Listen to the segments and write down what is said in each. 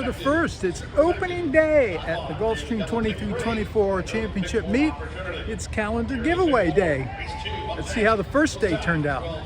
December the 1st. It's opening day at the Gulfstream 23-24 Championship meet. It's calendar giveaway day. Let's see how the first day turned out.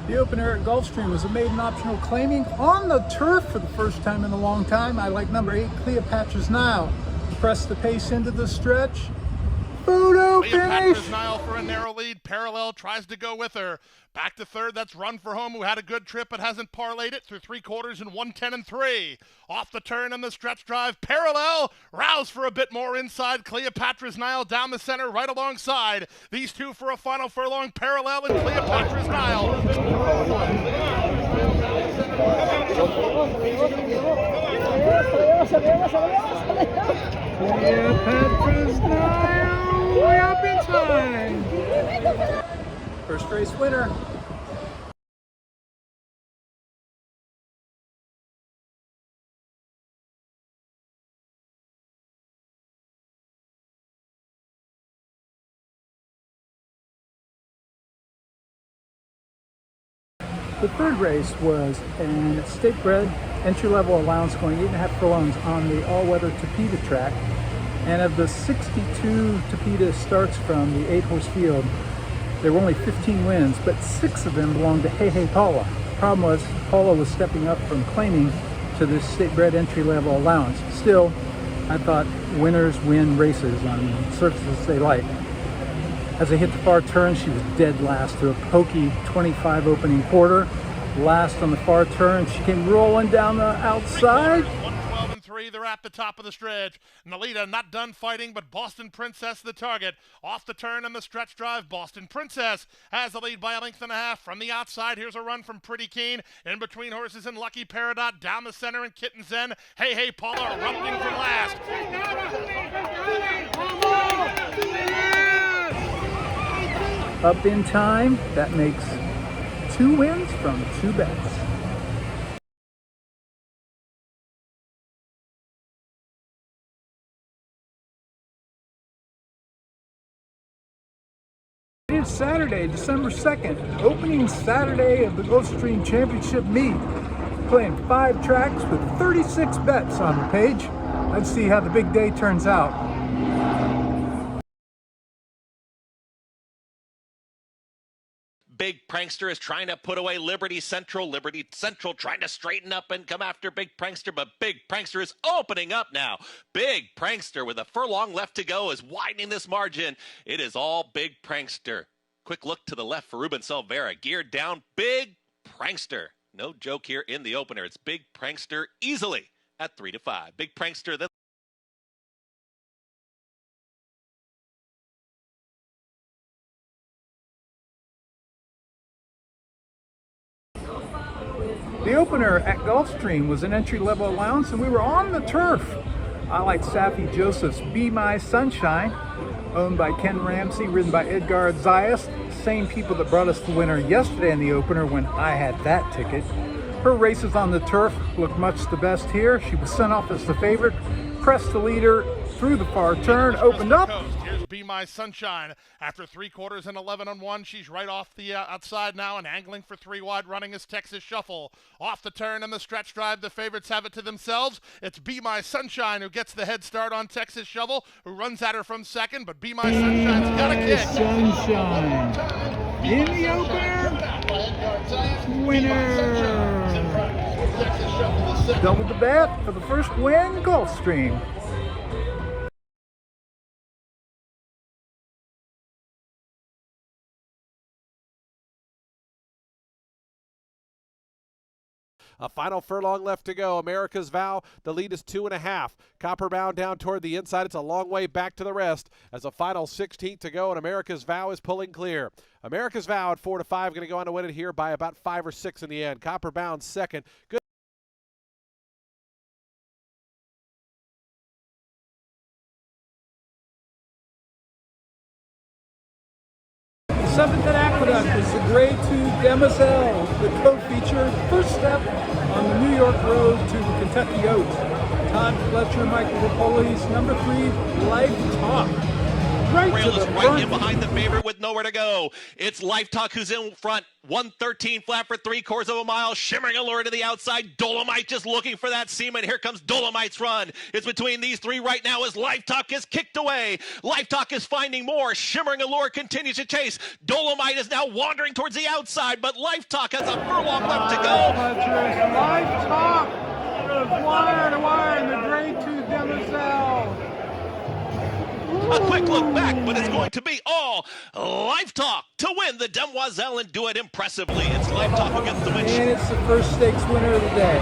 The opener at Gulfstream was a maiden optional claiming on the turf for the first time in a long time. I like number 8, Cleopatra's Nile. Press the pace into the stretch. Photo finish. Cleopatra's Nile for a narrow lead. Parallel tries to go with her. Back to third, that's Run for Home, who had a good trip but hasn't parlayed it through 3/4 in 1:10.3. Off the turn in the stretch drive, Parallel, rouse for a bit more inside. Cleopatra's Nile down the center right alongside. These two for a final furlong, Parallel and Cleopatra's Nile. Cleopatra's Nile, way up in time. First race winner. The third race was an state bred entry-level allowance going 8.5 furlongs on the all-weather Tapeta track. And of the 62 Tapeta starts from the 8-horse field, there were only 15 wins, but 6 of them belonged to Hey Hey Paula. The problem was Paula was stepping up from claiming to this state bred entry-level allowance. Still, I thought winners win races on surfaces they like. As I hit the far turn, she was dead last to a pokey 25 opening quarter. Last on the far turn, she came rolling down the outside. 1:12.3, they're at the top of the stretch. Nalita not done fighting, but Boston Princess the target. Off the turn in the stretch drive, Boston Princess has the lead by 1.5 lengths. From the outside, here's a run from Pretty Keen. In between horses and Lucky Peridot, down the center and Kitten Zen. Hey Hey Paula erupting from last. Up in time, that makes 2 wins from 2 bets. It's Saturday, December 2nd, opening Saturday of the Gulfstream Championship meet. Playing 5 tracks with 36 bets on the page. Let's see how the big day turns out. Big Prankster is trying to put away Liberty Central. Liberty Central trying to straighten up and come after Big Prankster, but Big Prankster is opening up now. Big Prankster with a furlong left to go is widening this margin. It is all Big Prankster. Quick look to the left for Ruben Silvera. Geared down, Big Prankster. No joke here in the opener. It's Big Prankster easily at 3-5. Big Prankster then. The opener at Gulfstream was an entry-level allowance, and we were on the turf. I like Safi Joseph's Be My Sunshine, owned by Ken Ramsey, ridden by Edgar Zayas, same people that brought us the winner yesterday in the opener when I had that ticket. Her races on the turf looked much the best here. She was sent off as the favorite, pressed the leader through the far turn, opened up. Here's Be My Sunshine. After 3/4 and 11-1, she's right off the outside now and angling for 3 wide, running as Texas Shuffle. Off the turn and the stretch drive, the favorites have it to themselves. It's Be My Sunshine who gets the head start on Texas Shovel, who runs at her from second, but Be My Sunshine's got a kick. Sunshine in the opener, winner. Double the bet for the first win, Gulfstream. A final furlong left to go. America's Vow, the lead is 2.5. Copperbound down toward the inside. It's a long way back to the rest as a final 16th to go, and America's Vow is pulling clear. America's Vow at 4-5, going to go on to win it here by about 5 or 6 in the end. Copperbound second. Good. Seventh and Aqueduct is the Grade 2 Demoiselle, the co-feature. First step On the New York road to the Kentucky Oaks, Todd Fletcher, Michael Rapoli's number 3, Life Talk. Right Rail to is the right front. in behind the favorite with nowhere to go. It's Life Talk who's in front. 113 flat for 3/4 of a mile. Shimmering Allure to the outside. Dolomite just looking for that seam, and here comes Dolomite's run. It's between these three right now as Life Talk is kicked away. Life Talk is finding more. Shimmering Allure continues to chase. Dolomite is now wandering towards the outside, but Life Talk has a furlong left to go. Fletcher, Life Talk. Wire to wire in the grade 2 Demoiselle. A quick look back, but it's going to be all Life Talk to win the Demoiselle and do it impressively. It's Life Talk who gets the win. And it's the first stakes winner of the day.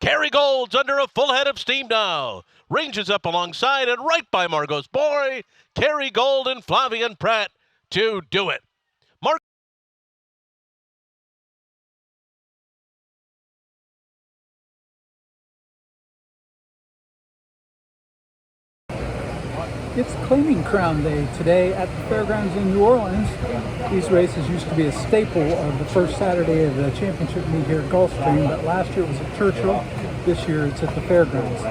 Kerrygold's under a full head of steam now. Ranges up alongside and right by Margot's Boy. Kerrygold and Flavian Pratt to do it. It's Claiming Crown Day today at the fairgrounds in New Orleans. These races used to be a staple of the first Saturday of the championship meet here at Gulfstream, but last year it was at Churchill. This year it's at the fairgrounds.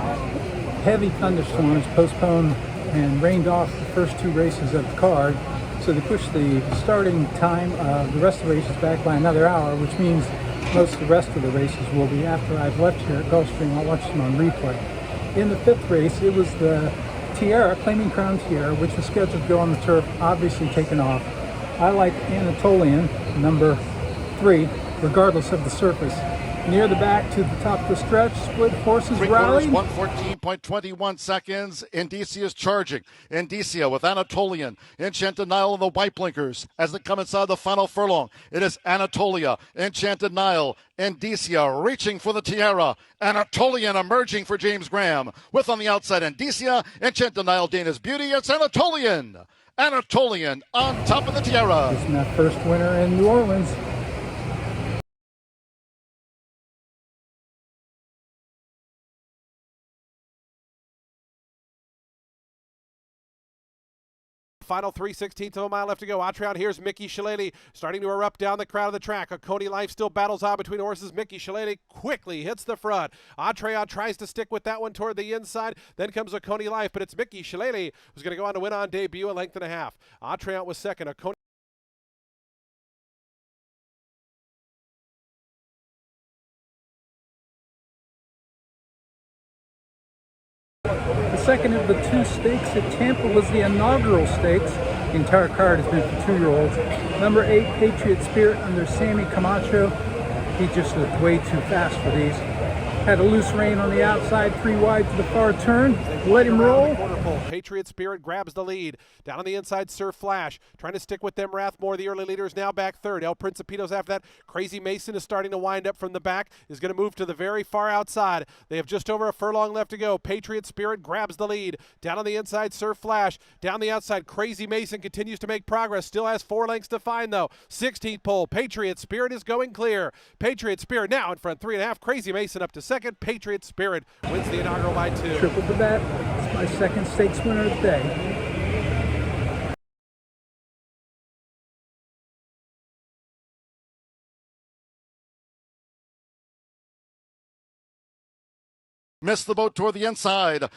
Heavy thunderstorms postponed and rained off the first 2 races of the card, so they pushed the starting time of the rest of the races back by another hour, which means most of the rest of the races will be after I've left here at Gulfstream. I'll watch them on replay. In the 5th race, it was the Tiara, Claiming Crown Tiara, which was scheduled to go on the turf, obviously taken off. I like Anatolian, number 3, regardless of the surface. Near the back to the top of the stretch, split horses rally. 1:14.21 seconds. Indicia is charging. Indicia with Anatolian. Enchanted Nile and the white blinkers as they come inside the final furlong. It is Anatolia, Enchanted Nile, Indicia reaching for the Tiara. Anatolian emerging for James Graham. With on the outside Indicia, Enchanted Nile, Dana's Beauty. It's Anatolian. Anatolian on top of the Tiara. Isn't that first winner in New Orleans? Final 3/16 of a mile left to go. Atrion, here's Mickey Shillelagh starting to erupt down the crowd of the track. A Coney Life still battles on between horses. Mickey Shillelagh quickly hits the front. Atrion tries to stick with that one toward the inside. Then comes a Coney Life, but it's Mickey Shillelagh who's going to go on to win on debut, a length and a half. Atrion was second. A Coney The second of the 2 stakes at Tampa was the inaugural stakes. The entire card has been for 2-year-olds. Number 8, Patriot Spirit under Sammy Camacho. He just looked way too fast for these. Had a loose rein on the outside, 3 wide to the far turn. Let him roll. Patriot Spirit grabs the lead. Down on the inside, Sir Flash trying to stick with them. Rathmore, the early leader, is now back third. El Principito's after that. Crazy Mason is starting to wind up from the back. Is going to move to the very far outside. They have just over a furlong left to go. Patriot Spirit grabs the lead. Down on the inside, Sir Flash. Down the outside, Crazy Mason continues to make progress. Still has 4 lengths to find though. 16th pole. Patriot Spirit is going clear. Patriot Spirit now in front, 3.5. Crazy Mason up to second. Patriot Spirit wins the inaugural by 2. Triple to bet. It's my second stakes winner of the day. Missed the boat toward the inside.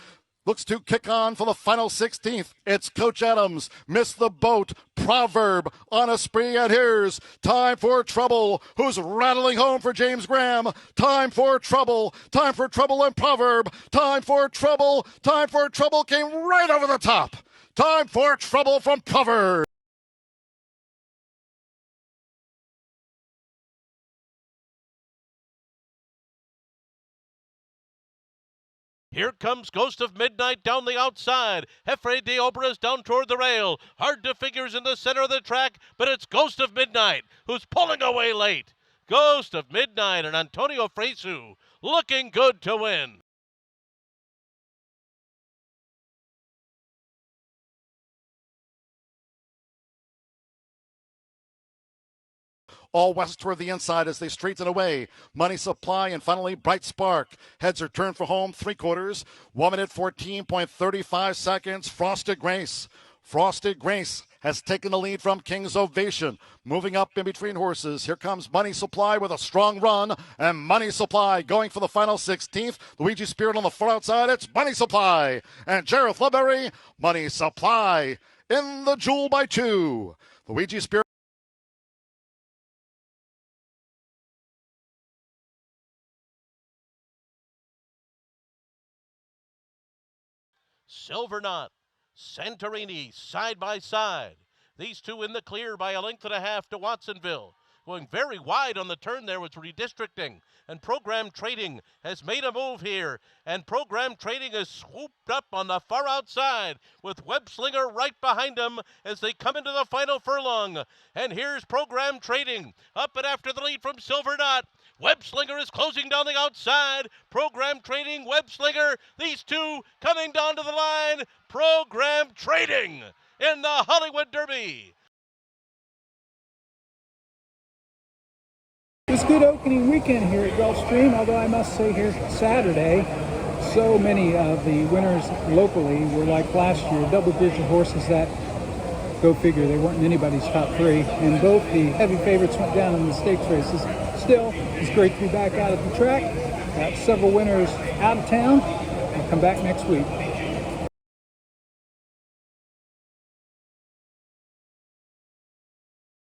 Looks to kick on for the final 16th. It's Coach Adams. Missed the boat. Proverb on a spree. And here's Time for Trouble, who's rattling home for James Graham. Time for Trouble. Time for Trouble and Proverb. Time for Trouble. Time for Trouble came right over the top. Time for Trouble from Proverb. Here comes Ghost of Midnight down the outside. Hefre de Obras down toward the rail. Hard to figures in the center of the track, but it's Ghost of Midnight who's pulling away late. Ghost of Midnight and Antonio Fresu looking good to win. all west toward the inside as they straighten away. Money Supply and finally Bright Spark. Heads are turned for home, 3/4. 1 minute 14.35 seconds. Frosted Grace. Frosted Grace has taken the lead from King's Ovation. Moving up in between horses. Here comes Money Supply with a strong run. And Money Supply going for the final 16th. Luigi Spirit on the far outside. It's Money Supply. And Jareth Leberry, Money Supply in the Jewel by 2. Luigi Spirit. Silver Knot, Santorini side by side. These two in the clear by a length and a half to Watsonville. Going very wide on the turn there was redistricting. And Program Trading has made a move here. And Program Trading is swooped up on the far outside with Webslinger right behind him as they come into the final furlong. And here's Program Trading up and after the lead from Silver Knot. Webslinger is closing down the outside. Program Trading, Webslinger. These two coming down to the line. Program Trading in the Hollywood Derby. It was a good opening weekend here at Gulfstream, although I must say here Saturday, so many of the winners locally were like last year, double-digit horses that, go figure, they weren't in anybody's top 3, and both the heavy favorites went down in the stakes races. Still, it's great to be back out at the track. Got several winners out of town. I'll come back next week.